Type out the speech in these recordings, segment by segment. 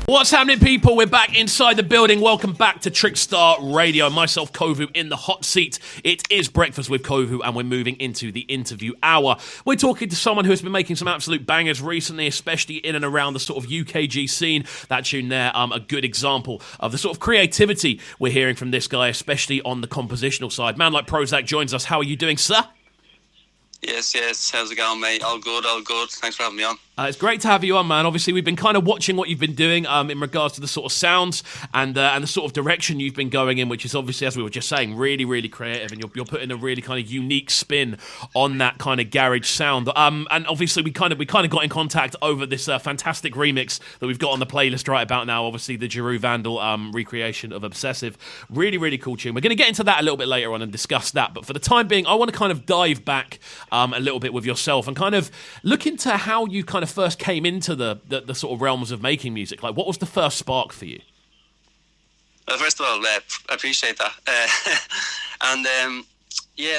What's happening, people? We're back inside the building. Welcome back to Trickstar Radio. Myself, Kovu, in the hot seat. It is Breakfast with Kovu, and we're moving into the interview hour. We're talking to someone who has been making some absolute bangers recently, especially in and around the sort of UKG scene. That tune there, a good example of the sort of creativity we're hearing from this guy, especially on the compositional side. Man like Prozak joins us. How are you doing, sir? Yes. How's it going, mate? All good. Thanks for having me on. It's great to have you on, man. Obviously, we've been kind of watching what you've been doing in regards to the sort of sounds and the sort of direction you've been going in, which is obviously, as we were just saying, really, really creative, and you're putting a really kind of unique spin on that kind of garage sound. And obviously, we kind of got in contact over this fantastic remix that we've got on the playlist right about now. Obviously, the Giroux Vandal recreation of Obsessive. Really, really cool tune. We're going to get into that a little bit later on and discuss that. But for the time being, I want to kind of dive back a little bit with yourself and kind of look into how you kind of first came into the sort of realms of making music. Like, what was the first spark for you? Well, first of all, I appreciate that.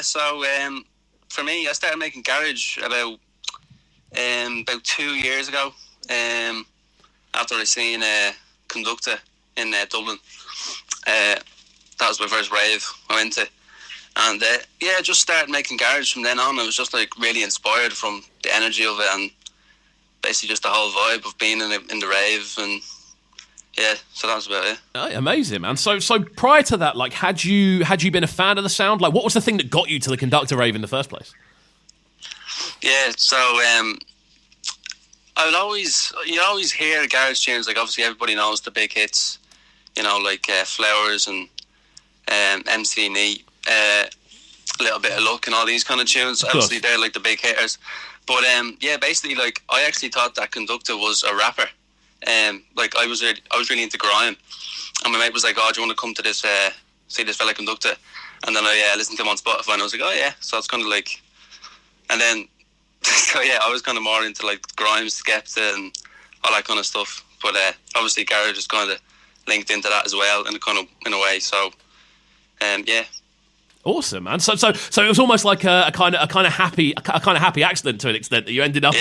So for me, I started making garage about 2 years ago. After I seen Conductor in Dublin. That was my first rave I went to. And I just started making garage from then on. I was just like really inspired from the energy of it and basically just the whole vibe of being in the rave. And yeah, so that was about it. Oh, amazing, man. So prior to that, like, had you been a fan of the sound? Like, what was the thing that got you to the Conductor rave in the first place? Yeah, so you always hear garage tunes. Like, obviously everybody knows the big hits, like Flowers and MC Neat. A little bit of Luck and all these kind of tunes. Obviously they're like the big hitters, but basically, like, I actually thought that Conductor was a rapper. Like, I was really into grime, and my mate was like, "Oh, do you want to come to this see this fella Conductor?" And then I listened to him on Spotify, and I was like, "Oh yeah." So it's kind of like, and then I was kind of more into like grime, Skepta, and all that kind of stuff. But obviously garage is kind of linked into that as well, in a way. So yeah. Awesome, man. So it was almost like a kind of happy accident to an extent that you ended up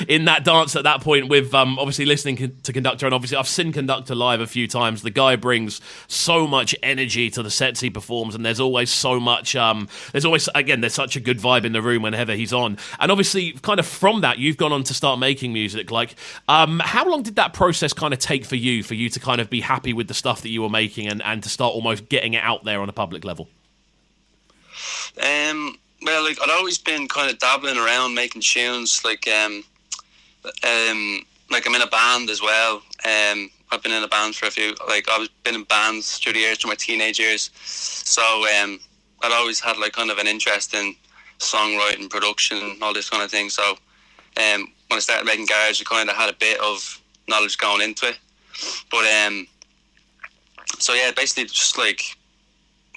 in that dance at that point with obviously listening to Conductor, and obviously I've seen Conductor live a few times. The guy brings so much energy to the sets he performs, and there's always so much. There's such a good vibe in the room whenever he's on. And obviously, kind of from that, you've gone on to start making music. Like, how long did that process kind of take for you to kind of be happy with the stuff that you were making and to start almost getting it out there on a public level? Well, like, I'd always been kind of dabbling around making tunes, like I'm in a band as well. I've been in a band for a few, like, I've been in bands through the years, through my teenage years. So I'd always had like kind of an interest in songwriting, production, and all this kind of thing. So when I started making garage, I kind of had a bit of knowledge going into it. But basically just like,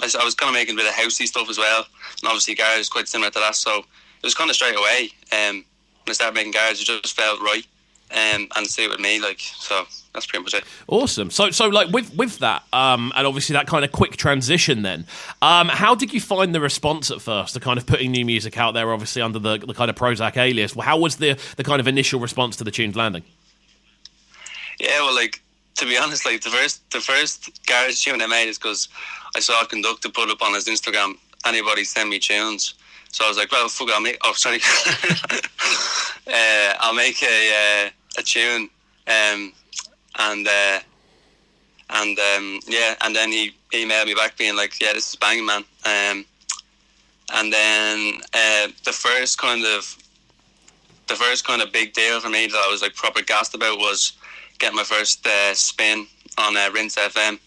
I was kind of making a bit of housey stuff as well, and obviously garage is quite similar to that, so it was kind of straight away. When I started making garage, it just felt right, and suited me, like, so that's pretty much it. Awesome. So like with that, and obviously that kind of quick transition then, how did you find the response at first, the kind of putting new music out there, obviously under the kind of Prozak alias? How was the kind of initial response to the tunes landing? Yeah, well, like, to be honest, like, the first garage tune I made is because I saw Conductor put up on his Instagram, anybody send me tunes. So I was like, well, fuck, I'll make a tune. And then he emailed me back being like, yeah, this is banging, man. And then the first kind of big deal for me that I was like proper gassed about was getting my first spin on Rinse FM.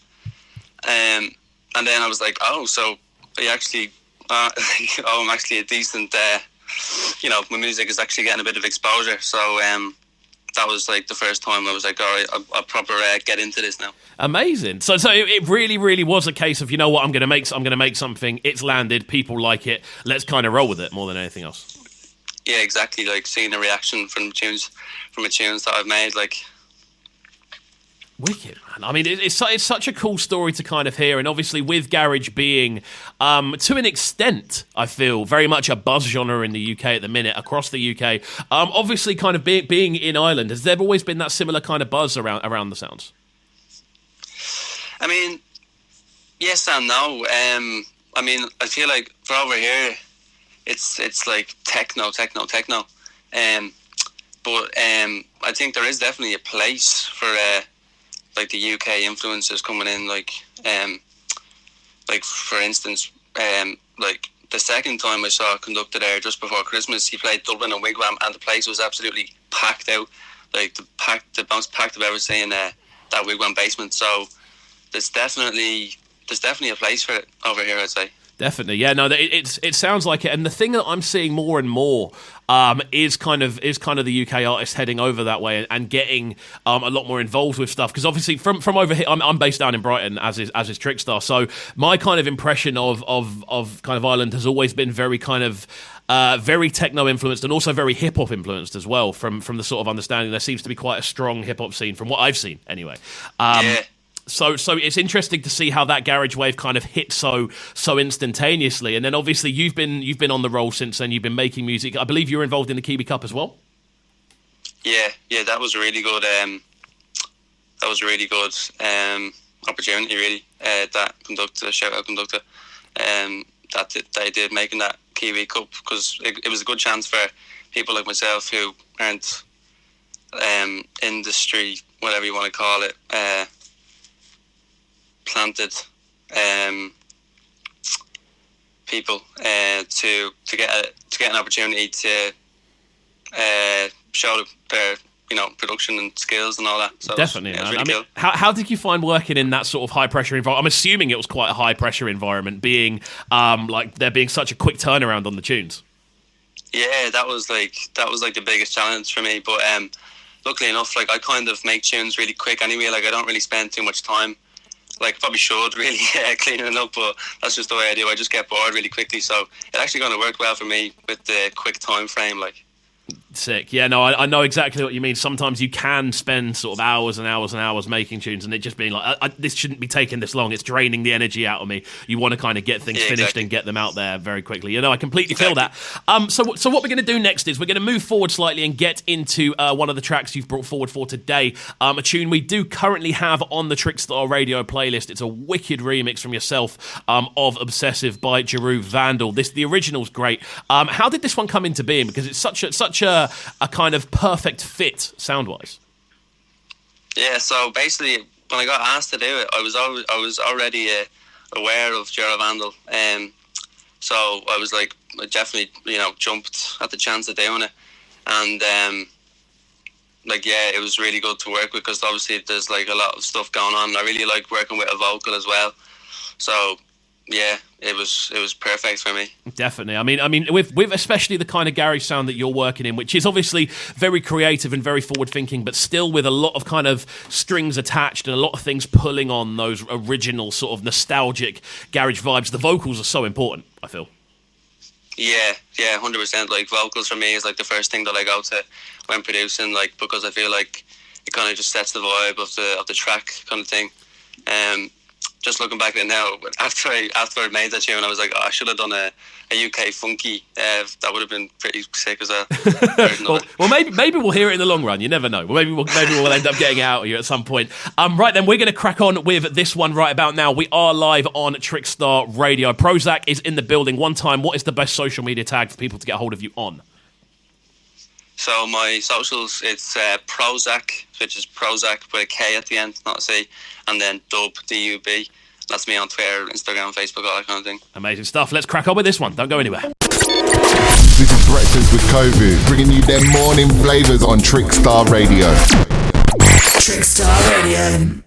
And then I was like, oh, so I actually, I'm actually a decent, my music is actually getting a bit of exposure. So that was like the first time I was like, all right, I'll proper get into this now. Amazing. So it really, really was a case of, you know what, I'm going to make something. It's landed. People like it. Let's kind of roll with it more than anything else. Yeah, exactly. Like, seeing the reaction from the tunes that I've made, like. Wicked, man. I mean, it's such a cool story to kind of hear, and obviously with garage being, to an extent, I feel, very much a buzz genre in the UK at the minute, across the UK. Obviously, kind of being in Ireland, has there always been that similar kind of buzz around the sounds? I mean, yes and no. I mean, I feel like for over here, it's like techno. But I think there is definitely a place for like the UK influences coming in. Like for instance, like the second time I saw Conductor there just before Christmas, he played Dublin and Wigwam, and the place was absolutely packed out. Like the most packed I've ever seen that Wigwam basement. So there's definitely a place for it over here, I'd say. Definitely, yeah. No, it sounds like it, and the thing that I'm seeing more and more is kind of the UK artists heading over that way and getting a lot more involved with stuff. Because obviously, from over here, I'm based down in Brighton, as is Trickstar. So my kind of impression of kind of Ireland has always been very kind of very techno influenced and also very hip hop influenced as well. From the sort of understanding, there seems to be quite a strong hip hop scene from what I've seen, anyway. Yeah. So it's interesting to see how that garage wave kind of hit so instantaneously, and then obviously you've been on the roll since then. You've been making music. I believe you were involved in the Kiwi Cup as well. Yeah, that was really good. That was a really good opportunity, really. That Conductor, shout out Conductor, that they did making that Kiwi Cup, because it was a good chance for people like myself who aren't industry, whatever you want to call it, planted people to get an opportunity to show their production and skills and all that. So definitely, it was man. really I mean, cool. how did you find working in that sort of high pressure environment? I'm assuming it was quite a high pressure environment, being like there being such a quick turnaround on the tunes. Yeah, that was like the biggest challenge for me. But luckily enough, like I kind of make tunes really quick anyway. Like I don't really spend too much time. Like probably should really cleaning it up, but that's just the way I do. I just get bored really quickly, so it actually kind of worked well for me with the quick time frame. Like, sick. Yeah, no, I know exactly what you mean. Sometimes you can spend sort of hours and hours and hours making tunes, and it just being like, this shouldn't be taking this long. It's draining the energy out of me. You want to kind of get things finished exactly. and get them out there very quickly. I completely feel that. So what we're going to do next is we're going to move forward slightly and get into one of the tracks you've brought forward for today. A tune we do currently have on the Trickstar radio playlist. It's a wicked remix from yourself of Obsessive by Jeru Vandal. The original's great. How did this one come into being? Because it's such a kind of perfect fit sound-wise. Yeah, so basically when I got asked to do it, I was already aware of Jeru Vandal, so I was like, I definitely jumped at the chance of doing it, and it was really good to work with, because obviously there's like a lot of stuff going on. I really like working with a vocal as well, so yeah, it was perfect for me. Definitely. I mean, with especially the kind of garage sound that you're working in, which is obviously very creative and very forward thinking, but still with a lot of kind of strings attached and a lot of things pulling on those original sort of nostalgic garage vibes. The vocals are so important, I feel. Yeah, 100%. Like vocals for me is like the first thing that I go to when producing, like, because I feel like it kind of just sets the vibe of the track kind of thing. Just looking back at it now, after I made that tune, I was like, I should have done a UK funky. That would have been pretty sick as a well, maybe we'll hear it in the long run. You never know. Maybe we'll end up getting it out of you at some point. Right then, we're going to crack on with this one right about now. We are live on Trickstar Radio. Prozak is in the building. One time, what is the best social media tag for people to get hold of you on? So my socials, it's Prozak, which is Prozak with a K at the end, not a C, and then Dub, D-U-B. That's me on Twitter, Instagram, Facebook, all that kind of thing. Amazing stuff. Let's crack on with this one. Don't go anywhere. This is Breakfast with COVID, bringing you their morning flavours on Trickstar Radio. Trickstar Radio.